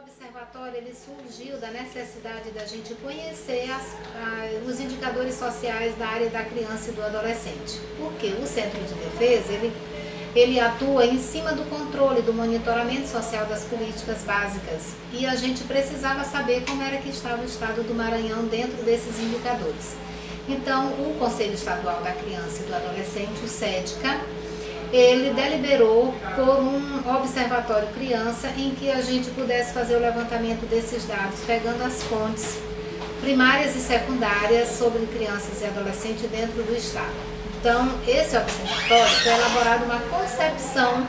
observatório ele surgiu da necessidade da gente conhecer os indicadores sociais da área da criança e do adolescente. Porque o Centro de Defesa ele atua em cima do controle, do monitoramento social das políticas básicas. E a gente precisava saber como era que estava o estado do Maranhão dentro desses indicadores. Então, o Conselho Estadual da Criança e do Adolescente, o SEDCA, ele deliberou por um observatório criança em que a gente pudesse fazer o levantamento desses dados, pegando as fontes primárias e secundárias sobre crianças e adolescentes dentro do estado. Então, esse observatório foi elaborado uma concepção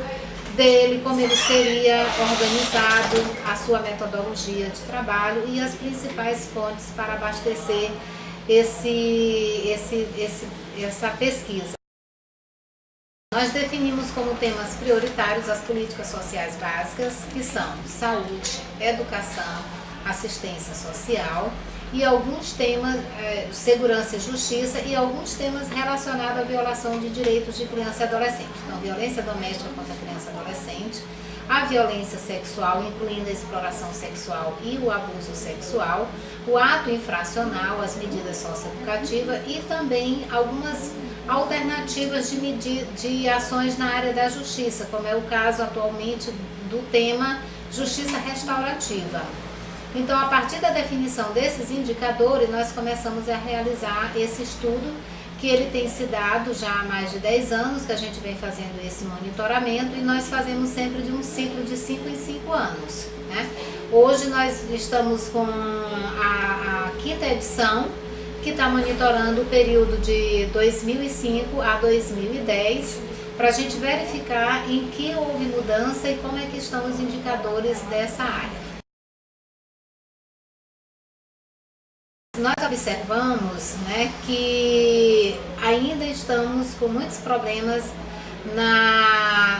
dele, como ele seria organizado, a sua metodologia de trabalho e as principais fontes para abastecer essa pesquisa. Nós definimos como temas prioritários as políticas sociais básicas, que são saúde, educação, assistência social e alguns temas, segurança e justiça, e alguns temas relacionados à violação de direitos de criança e adolescente. Então, violência doméstica contra a criança e adolescente, a violência sexual, incluindo a exploração sexual e o abuso sexual, o ato infracional, as medidas socioeducativas e também algumas alternativas de ações na área da justiça, como é o caso atualmente do tema justiça restaurativa. Então, a partir da definição desses indicadores, nós começamos a realizar esse estudo, que ele tem se dado já há mais de 10 anos que a gente vem fazendo esse monitoramento, e nós fazemos sempre de um ciclo de 5 em 5 anos, né? Hoje nós estamos com a 5ª edição, que está monitorando o período de 2005 a 2010, para a gente verificar em que houve mudança e como é que estão os indicadores dessa área. Nós observamos, né, que ainda estamos com muitos problemas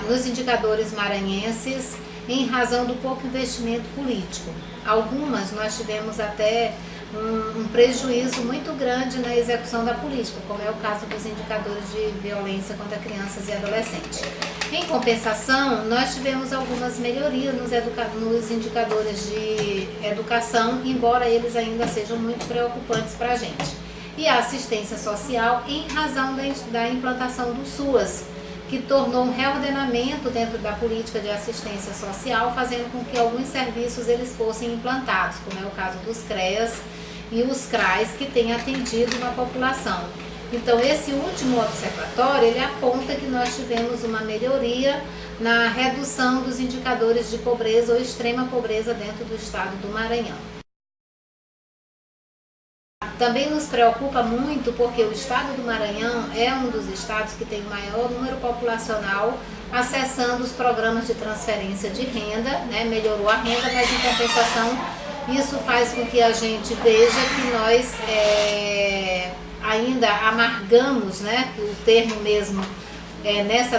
nos indicadores maranhenses em razão do pouco investimento político. Algumas nós tivemos até um prejuízo muito grande na execução da política, como é o caso dos indicadores de violência contra crianças e adolescentes. Em compensação, nós tivemos algumas melhorias nos indicadores de educação, embora eles ainda sejam muito preocupantes para a gente. E a assistência social, em razão da implantação do SUAS, que tornou um reordenamento dentro da política de assistência social, fazendo com que alguns serviços eles fossem implantados, como é o caso dos CREAS e os CRAs, que têm atendido uma população. Então, esse último observatório, ele aponta que nós tivemos uma melhoria na redução dos indicadores de pobreza ou extrema pobreza dentro do estado do Maranhão. Também nos preocupa muito porque o estado do Maranhão é um dos estados que tem o maior número populacional acessando os programas de transferência de renda, né? Melhorou a renda, mas em compensação isso faz com que a gente veja que nós ainda amargamos, né, o termo mesmo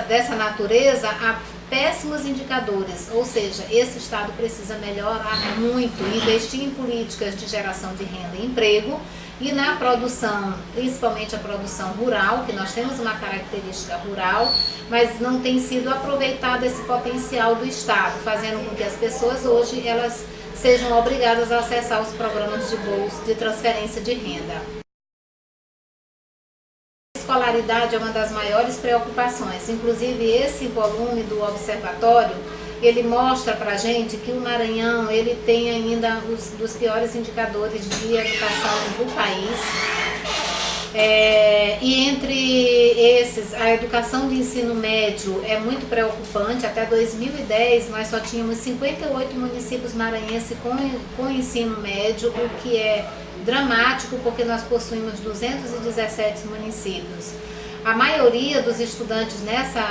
dessa natureza, a péssimos indicadores, ou seja, esse estado precisa melhorar muito, investir em políticas de geração de renda e emprego e na produção, principalmente a produção rural, que nós temos uma característica rural, mas não tem sido aproveitado esse potencial do estado, fazendo com que as pessoas hoje elas sejam obrigadas a acessar os programas de bolsa de transferência de renda. A escolaridade é uma das maiores preocupações, inclusive esse volume do observatório, ele mostra para a gente que o Maranhão ele tem ainda dos piores indicadores de educação do país. E entre esses, a educação de ensino médio é muito preocupante. Até 2010 nós só tínhamos 58 municípios maranhenses com ensino médio, o que é dramático porque nós possuímos 217 municípios. A maioria dos estudantes nessa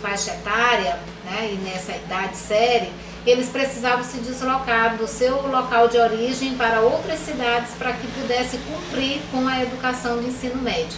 faixa etária, né, e nessa idade série, eles precisavam se deslocar do seu local de origem para outras cidades para que pudesse cumprir com a educação de ensino médio.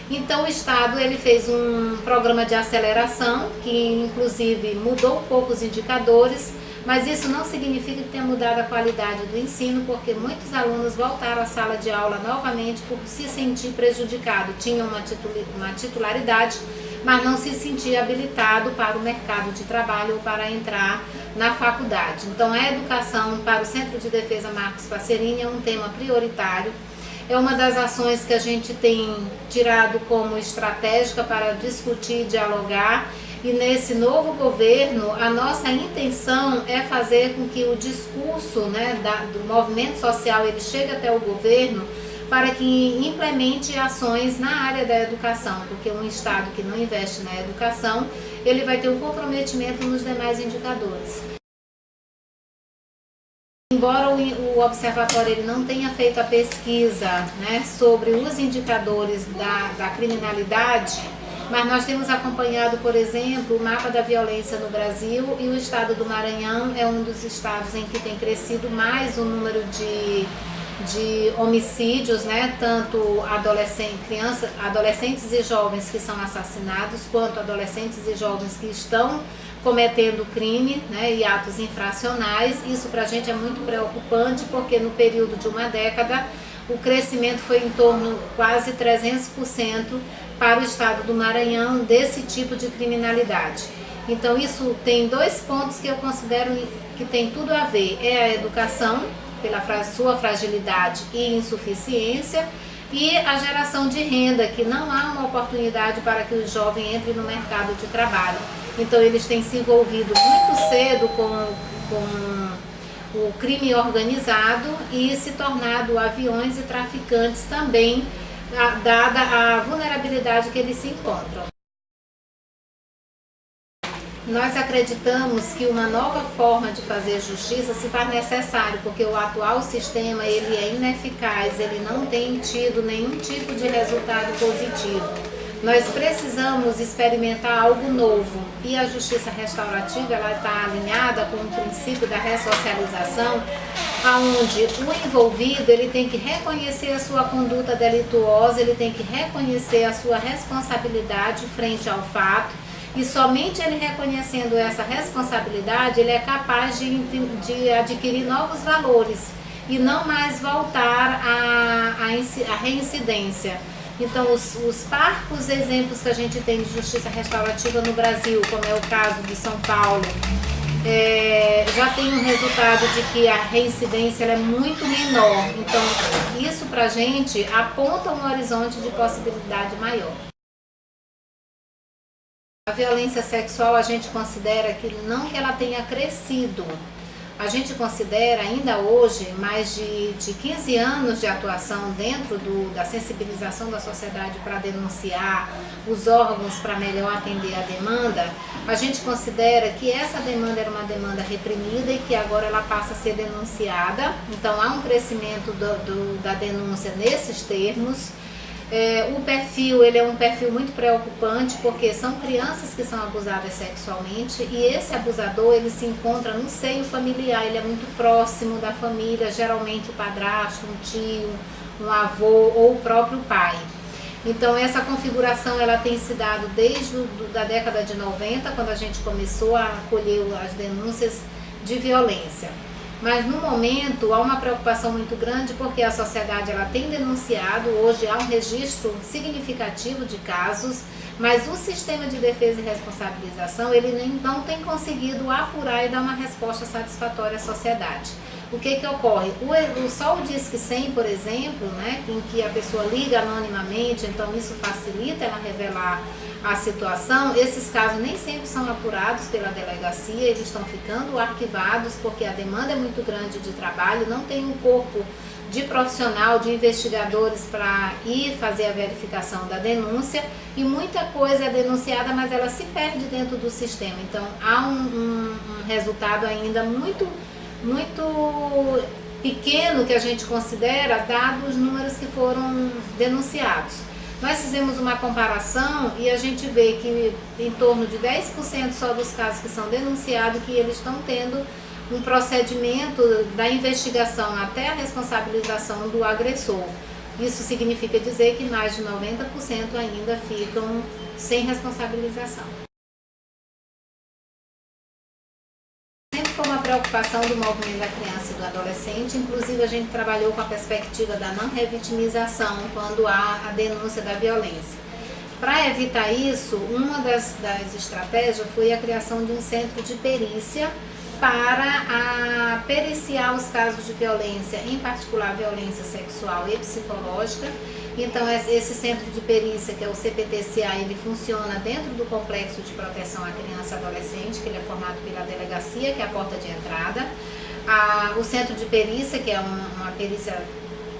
Então o Estado ele fez um programa de aceleração que inclusive mudou um pouco os indicadores, mas isso não significa que tenha mudado a qualidade do ensino, porque muitos alunos voltaram à sala de aula novamente por se sentir prejudicado. Tinham uma titularidade, mas não se sentir habilitado para o mercado de trabalho ou para entrar na faculdade. Então, a educação para o Centro de Defesa Marcos Passerini é um tema prioritário. É uma das ações que a gente tem tirado como estratégica para discutir, dialogar, e nesse novo governo a nossa intenção é fazer com que o discurso, né, do movimento social ele chegue até o governo para que implemente ações na área da educação, porque um Estado que não investe na educação, ele vai ter um comprometimento nos demais indicadores. Embora o observatório ele não tenha feito a pesquisa, né, sobre os indicadores da criminalidade, mas nós temos acompanhado, por exemplo, o mapa da violência no Brasil, e o estado do Maranhão é um dos estados em que tem crescido mais o número de homicídios, né, tanto adolescentes e jovens que são assassinados, quanto adolescentes e jovens que estão cometendo crime, né, e atos infracionais. Isso para a gente é muito preocupante, porque no período de uma década o crescimento foi em torno quase 300% para o estado do Maranhão desse tipo de criminalidade. Então isso tem dois pontos que eu considero que tem tudo a ver: é a educação, pela sua fragilidade e insuficiência, e a geração de renda, que não há uma oportunidade para que o jovem entre no mercado de trabalho. Então eles têm se envolvido muito cedo com o crime organizado e se tornado aviões e traficantes também, dada a vulnerabilidade que eles se encontram. Nós acreditamos que uma nova forma de fazer justiça se faz necessário, porque o atual sistema ele é ineficaz, ele não tem tido nenhum tipo de resultado positivo. Nós precisamos experimentar algo novo, e a justiça restaurativa ela está alinhada com o princípio da ressocialização, onde o envolvido ele tem que reconhecer a sua conduta delituosa, ele tem que reconhecer a sua responsabilidade frente ao fato. E somente ele reconhecendo essa responsabilidade, ele é capaz de adquirir novos valores e não mais voltar à reincidência. Então, os parcos exemplos que a gente tem de justiça restaurativa no Brasil, como é o caso de São Paulo, já tem um resultado de que a reincidência ela é muito menor. Então, isso para a gente aponta um horizonte de possibilidade maior. A violência sexual a gente considera que não que ela tenha crescido, a gente considera ainda hoje mais de 15 anos de atuação dentro da sensibilização da sociedade para denunciar, os órgãos para melhor atender a demanda. A gente considera que essa demanda era uma demanda reprimida e que agora ela passa a ser denunciada. Então há um crescimento da denúncia nesses termos. O perfil ele é um perfil muito preocupante, porque são crianças que são abusadas sexualmente, e esse abusador ele se encontra no seio familiar, ele é muito próximo da família, geralmente o padrasto, um tio, um avô ou o próprio pai. Então essa configuração ela tem se dado desde a década de 90, quando a gente começou a acolher as denúncias de violência. Mas no momento há uma preocupação muito grande, porque a sociedade ela tem denunciado, hoje há um registro significativo de casos, mas o sistema de defesa e responsabilização ele não tem conseguido apurar e dar uma resposta satisfatória à sociedade. O que ocorre? Só o Disque 100, por exemplo, né, em que a pessoa liga anonimamente, então isso facilita ela revelar a situação. Esses casos nem sempre são apurados pela delegacia, eles estão ficando arquivados porque a demanda é muito grande de trabalho, não tem um corpo de profissional, de investigadores para ir fazer a verificação da denúncia, e muita coisa é denunciada, mas ela se perde dentro do sistema. Então há um resultado ainda muito pequeno que a gente considera, dado os números que foram denunciados. Nós fizemos uma comparação e a gente vê que em torno de 10% só dos casos que são denunciados que eles estão tendo um procedimento da investigação até a responsabilização do agressor. Isso significa dizer que mais de 90% ainda ficam sem responsabilização. Foi uma preocupação do movimento da criança e do adolescente, inclusive a gente trabalhou com a perspectiva da não revitimização quando há a denúncia da violência. Para evitar isso, uma das estratégias foi a criação de um centro de perícia para periciar os casos de violência, em particular violência sexual e psicológica. Então esse centro de perícia, que é o CPTCA, ele funciona dentro do Complexo de Proteção à Criança e Adolescente, que ele é formado pela delegacia, que é a porta de entrada. O centro de perícia, que é uma perícia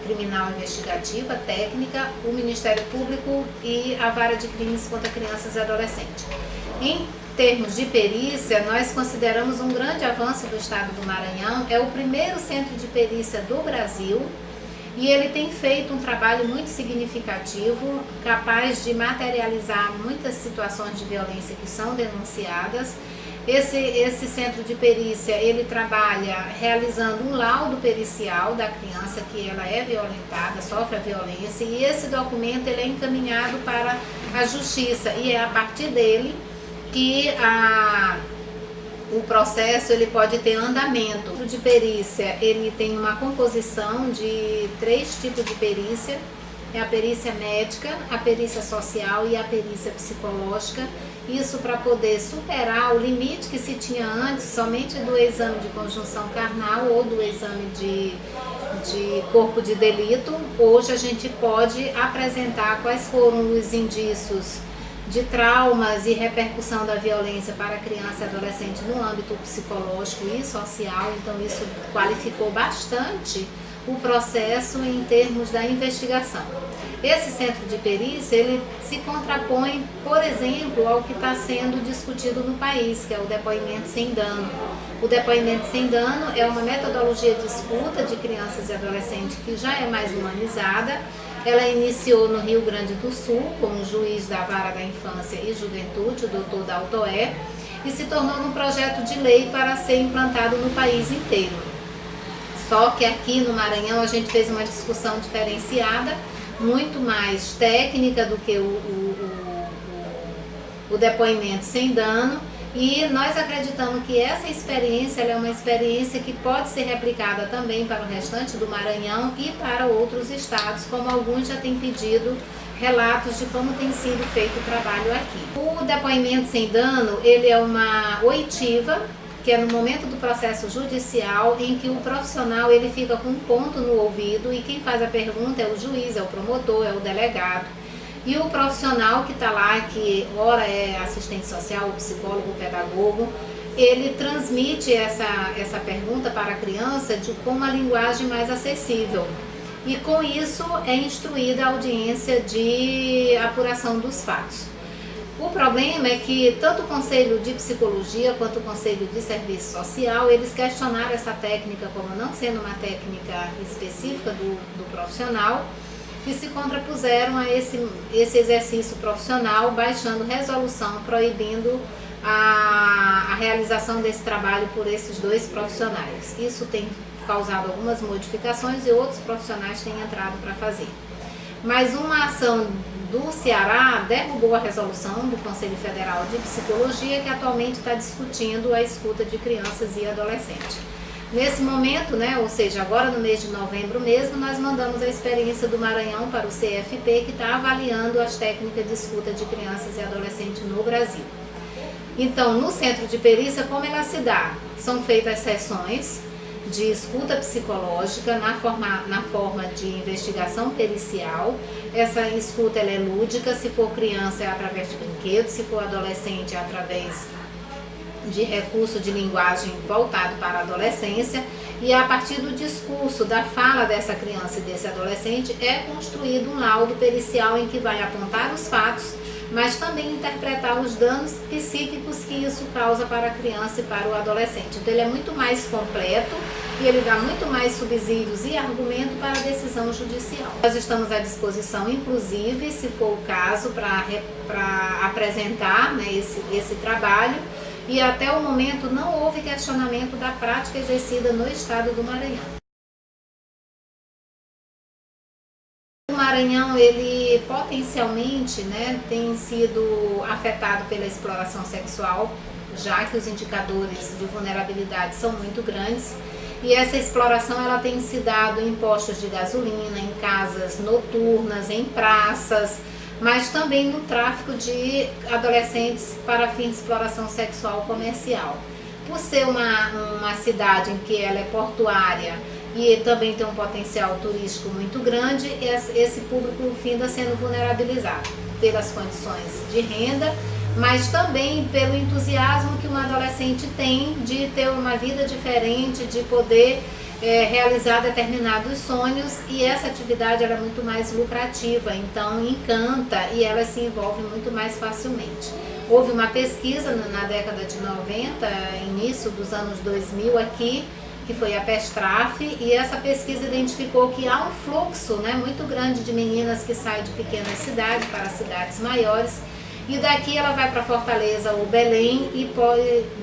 criminal investigativa, técnica, o Ministério Público e a Vara de Crimes contra Crianças e Adolescentes. Em termos de perícia, nós consideramos um grande avanço do Estado do Maranhão. É o primeiro centro de perícia do Brasil e ele tem feito um trabalho muito significativo, capaz de materializar muitas situações de violência que são denunciadas. Esse centro de perícia, ele trabalha realizando um laudo pericial da criança que ela é violentada, sofre a violência, e esse documento ele é encaminhado para a justiça e é a partir dele que o processo ele pode ter andamento. O centro de perícia ele tem uma composição de 3 tipos de perícia: é a perícia médica, a perícia social e a perícia psicológica. Isso para poder superar o limite que se tinha antes, somente do exame de conjunção carnal ou do exame de corpo de delito. Hoje a gente pode apresentar quais foram os indícios de traumas e repercussão da violência para criança e adolescente no âmbito psicológico e social. Então isso qualificou bastante o processo em termos da investigação. Esse centro de perícia, ele se contrapõe, por exemplo, ao que está sendo discutido no país, que é o depoimento sem dano. O depoimento sem dano é uma metodologia de escuta de crianças e adolescentes que já é mais humanizada. Ela iniciou no Rio Grande do Sul com o juiz da Vara da Infância e Juventude, o Dr. Daltoé, e se tornou um projeto de lei para ser implantado no país inteiro. Só que aqui no Maranhão a gente fez uma discussão diferenciada, muito mais técnica do que o depoimento sem dano, e nós acreditamos que essa experiência ela é uma experiência que pode ser replicada também para o restante do Maranhão e para outros estados, como alguns já têm pedido relatos de como tem sido feito o trabalho aqui. O depoimento sem dano, ele é uma oitiva, que é no momento do processo judicial em que o profissional ele fica com um ponto no ouvido e quem faz a pergunta é o juiz, é o promotor, é o delegado. E o profissional que está lá, que ora é assistente social, o psicólogo, o pedagogo, ele transmite essa pergunta para a criança com uma linguagem mais acessível. E com isso é instruída a audiência de apuração dos fatos. O problema é que tanto o Conselho de Psicologia quanto o Conselho de Serviço Social, eles questionaram essa técnica como não sendo uma técnica específica do profissional e se contrapuseram a esse exercício profissional, baixando resolução proibindo a realização desse trabalho por esses 2 profissionais. Isso tem causado algumas modificações e outros profissionais têm entrado para fazer. Mas uma ação do Ceará derrubou a resolução do Conselho Federal de Psicologia, que atualmente está discutindo a escuta de crianças e adolescentes. Nesse momento, ou seja, agora no mês de novembro mesmo, nós mandamos a experiência do Maranhão para o CFP, que está avaliando as técnicas de escuta de crianças e adolescentes no Brasil. Então, no centro de perícia, como ela se dá? São feitas sessões de escuta psicológica na forma de investigação pericial. Essa escuta ela é lúdica, se for criança é através de brinquedos, se for adolescente é através de recurso de linguagem voltado para a adolescência, e a partir do discurso, da fala dessa criança e desse adolescente é construído um laudo pericial em que vai apontar os fatos, mas também interpretar os danos psíquicos que isso causa para a criança e para o adolescente. Então ele é muito mais completo e ele dá muito mais subsídios e argumento para a decisão judicial. Nós estamos à disposição, inclusive, se for o caso, para apresentar esse trabalho, e até o momento não houve questionamento da prática exercida no estado do Maranhão. O Maranhão, ele potencialmente tem sido afetado pela exploração sexual, já que os indicadores de vulnerabilidade são muito grandes, e essa exploração ela tem se dado em postos de gasolina, em casas noturnas, em praças, mas também no tráfico de adolescentes para fins de exploração sexual comercial. Por ser uma cidade em que ela é portuária e também tem um potencial turístico muito grande, esse público finda sendo vulnerabilizado pelas condições de renda, mas também pelo entusiasmo que um adolescente tem de ter uma vida diferente, de poder realizar determinados sonhos, e essa atividade ela é muito mais lucrativa, então encanta e ela se envolve muito mais facilmente. Houve uma pesquisa na década de 90, início dos anos 2000 aqui, que foi a Pestraf, e essa pesquisa identificou que há um fluxo muito grande de meninas que saem de pequenas cidades para cidades maiores, e daqui ela vai para Fortaleza ou Belém, e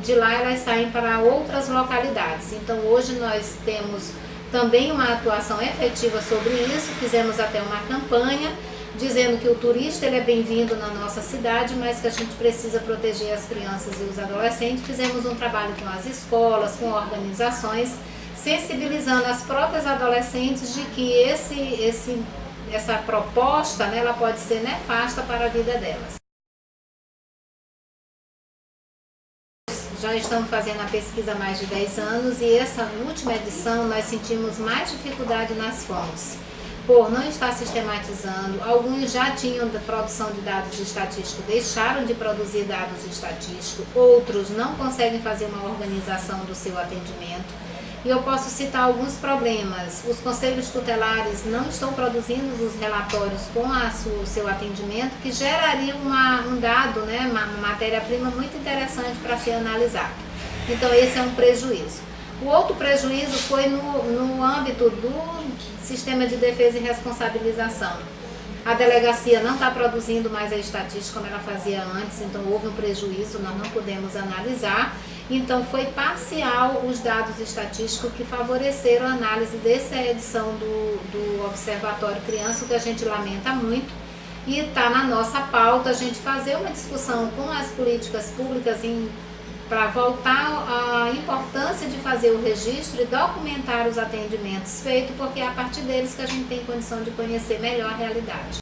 de lá elas saem para outras localidades. Então hoje nós temos também uma atuação efetiva sobre isso, fizemos até uma campanha dizendo que o turista ele é bem-vindo na nossa cidade, mas que a gente precisa proteger as crianças e os adolescentes. Fizemos um trabalho com as escolas, com organizações, sensibilizando as próprias adolescentes de que essa proposta ela pode ser nefasta para a vida delas. Já estamos fazendo a pesquisa há mais de 10 anos e essa última edição nós sentimos mais dificuldade nas fontes, por não estar sistematizando. Alguns já tinham da produção de dados estatísticos, deixaram de produzir dados estatísticos, outros não conseguem fazer uma organização do seu atendimento. E eu posso citar alguns problemas. Os conselhos tutelares não estão produzindo os relatórios com o seu atendimento, que geraria um dado, uma matéria-prima muito interessante para ser analisado. Então esse é um prejuízo. O outro prejuízo foi no âmbito do sistema de defesa e responsabilização. A delegacia não está produzindo mais a estatística como ela fazia antes, então houve um prejuízo, nós não podemos analisar. Então foi parcial os dados estatísticos que favoreceram a análise dessa edição do Observatório Criança, o que a gente lamenta muito. E está na nossa pauta a gente fazer uma discussão com as políticas públicas para voltar à importância de fazer o registro e documentar os atendimentos feitos, porque é a partir deles que a gente tem condição de conhecer melhor a realidade.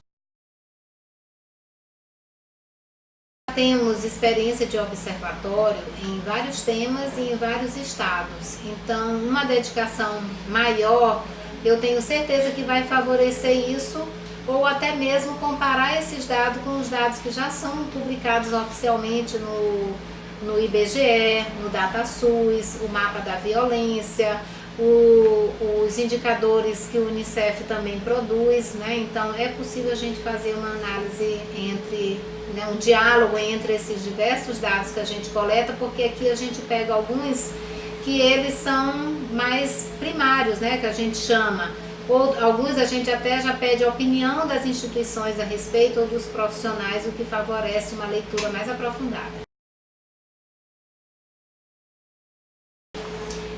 Temos experiência de observatório em vários temas e em vários estados, então uma dedicação maior, eu tenho certeza que vai favorecer isso, ou até mesmo comparar esses dados com os dados que já são publicados oficialmente no IBGE, no DataSUS, o mapa da violência, os indicadores que o Unicef também produz, Então é possível a gente fazer uma análise um diálogo entre esses diversos dados que a gente coleta, porque aqui a gente pega alguns que eles são mais primários, que a gente chama, ou alguns a gente até já pede a opinião das instituições a respeito ou dos profissionais, o que favorece uma leitura mais aprofundada.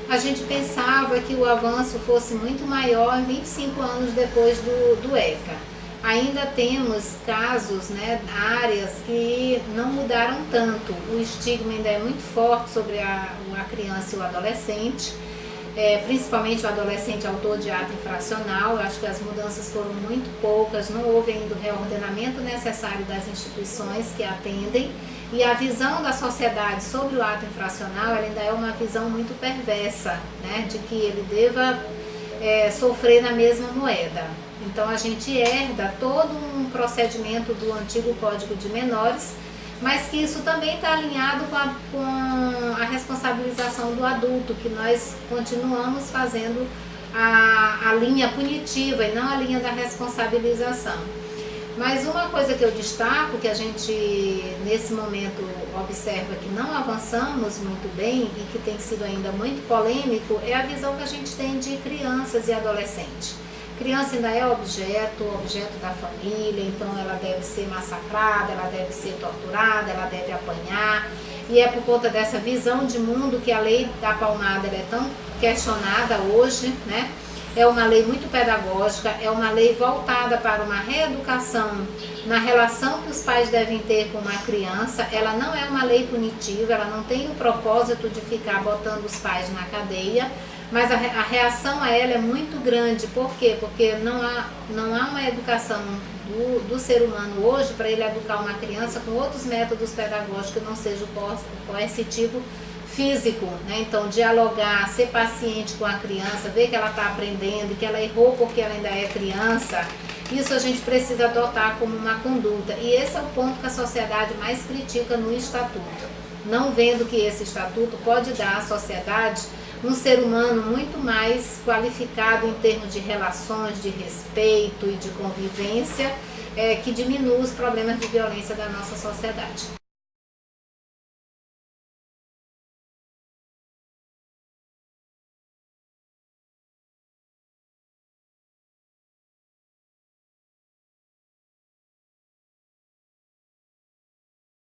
A gente pensava que o avanço fosse muito maior 25 anos depois do ECA. Ainda temos casos, áreas que não mudaram tanto. O estigma ainda é muito forte sobre a criança e o adolescente, principalmente o adolescente autor de ato infracional. Eu acho que as mudanças foram muito poucas, não houve ainda o reordenamento necessário das instituições que atendem. E a visão da sociedade sobre o ato infracional ela ainda é uma visão muito perversa, de que ele deva sofrer na mesma moeda. Então a gente herda todo um procedimento do antigo Código de Menores, mas que isso também está alinhado com a responsabilização do adulto, que nós continuamos fazendo a linha punitiva e não a linha da responsabilização. Mas uma coisa que eu destaco, que a gente nesse momento observa que não avançamos muito bem e que tem sido ainda muito polêmico, é a visão que a gente tem de crianças e adolescentes. Criança ainda é objeto da família, então ela deve ser massacrada, ela deve ser torturada, ela deve apanhar. E é por conta dessa visão de mundo que a lei da palmada é tão questionada hoje, É uma lei muito pedagógica, é uma lei voltada para uma reeducação na relação que os pais devem ter com uma criança. Ela não é uma lei punitiva, ela não tem o propósito de ficar botando os pais na cadeia, mas a reação a ela é muito grande. Por quê? Porque não há uma educação do ser humano hoje para ele educar uma criança com outros métodos pedagógicos que não seja o coercitivo físico, né? Então, dialogar, ser paciente com a criança, ver que ela está aprendendo e que ela errou porque ela ainda é criança, isso a gente precisa adotar como uma conduta. E esse é o ponto que a sociedade mais critica no estatuto, não vendo que esse estatuto pode dar à sociedade um ser humano muito mais qualificado em termos de relações, de respeito e de convivência, que diminua os problemas de violência da nossa sociedade.